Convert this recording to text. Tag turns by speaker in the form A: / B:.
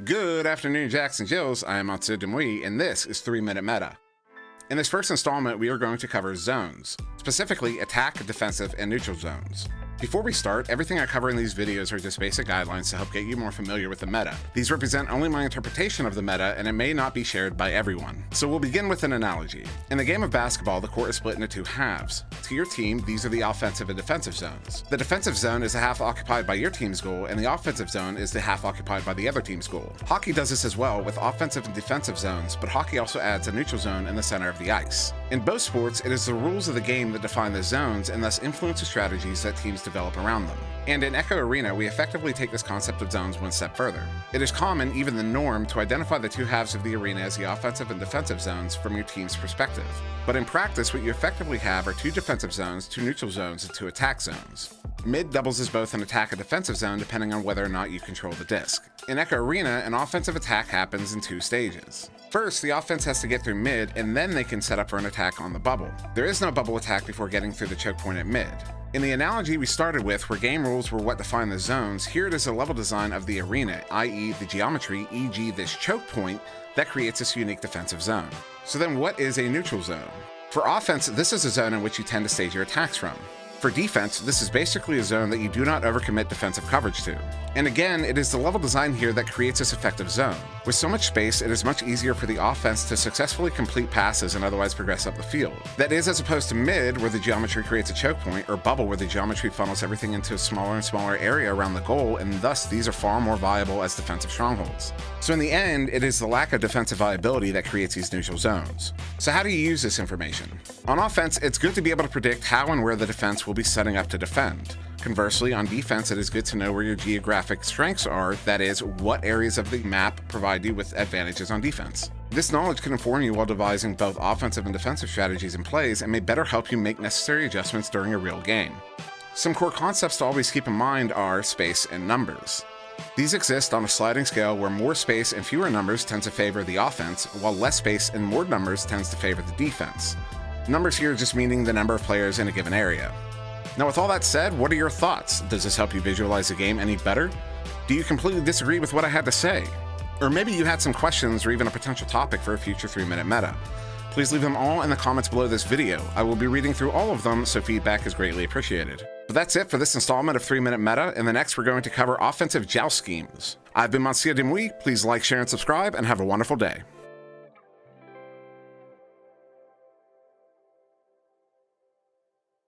A: Good afternoon, Jacks and Jills. I am on SirDimwi, and this is 3-Minute Meta. In this first installment, we are going to cover zones, specifically attack, defensive, and neutral zones. Before we start, everything I cover in these videos are just basic guidelines to help get you more familiar with the meta. These represent only my interpretation of the meta, and it may not be shared by everyone. So we'll begin with an analogy. In the game of basketball, the court is split into two halves. To your team, these are the offensive and defensive zones. The defensive zone is the half occupied by your team's goal, and the offensive zone is the half occupied by the other team's goal. Hockey does this as well with offensive and defensive zones, but hockey also adds a neutral zone in the center of the ice. In both sports, it is the rules of the game that define the zones and thus influence the strategies that teams develop around them. And in Echo Arena, we effectively take this concept of zones one step further. It is common, even the norm, to identify the two halves of the arena as the offensive and defensive zones from your team's perspective. But in practice, what you effectively have are two defensive zones, two neutral zones, and two attack zones. Mid doubles as both an attack and defensive zone depending on whether or not you control the disc. In Echo Arena, an offensive attack happens in two stages. First, the offense has to get through mid, and then they can set up for an attack on the bubble. There is no bubble attack before getting through the choke point at mid. In the analogy we started with, where game rules were what define the zones, here it is a level design of the arena, i.e. the geometry, e.g. this choke point, that creates this unique defensive zone. So then what is a neutral zone? For offense, this is a zone in which you tend to stage your attacks from. For defense, this is basically a zone that you do not overcommit defensive coverage to. And again, it is the level design here that creates this effective zone. With so much space, it is much easier for the offense to successfully complete passes and otherwise progress up the field. That is, as opposed to mid, where the geometry creates a choke point, or bubble, where the geometry funnels everything into a smaller and smaller area around the goal, and thus these are far more viable as defensive strongholds. So in the end, it is the lack of defensive viability that creates these neutral zones. So how do you use this information? On offense, it's good to be able to predict how and where the defense will be setting up to defend. Conversely, on defense, it is good to know where your geographic strengths are, that is, what areas of the map provide you with advantages on defense. This knowledge can inform you while devising both offensive and defensive strategies and plays, and may better help you make necessary adjustments during a real game. Some core concepts to always keep in mind are space and numbers. These exist on a sliding scale where more space and fewer numbers tends to favor the offense, while less space and more numbers tends to favor the defense. Numbers here just meaning the number of players in a given area. Now with all that said, what are your thoughts? Does this help you visualize the game any better? Do you completely disagree with what I had to say? Or maybe you had some questions or even a potential topic for a future 3-Minute Meta. Please leave them all in the comments below this video. I will be reading through all of them, so feedback is greatly appreciated. But that's it for this installment of 3-Minute Meta, and the next we're going to cover offensive joust schemes. I've been SirDimwi. Please like, share, and subscribe, and have a wonderful day.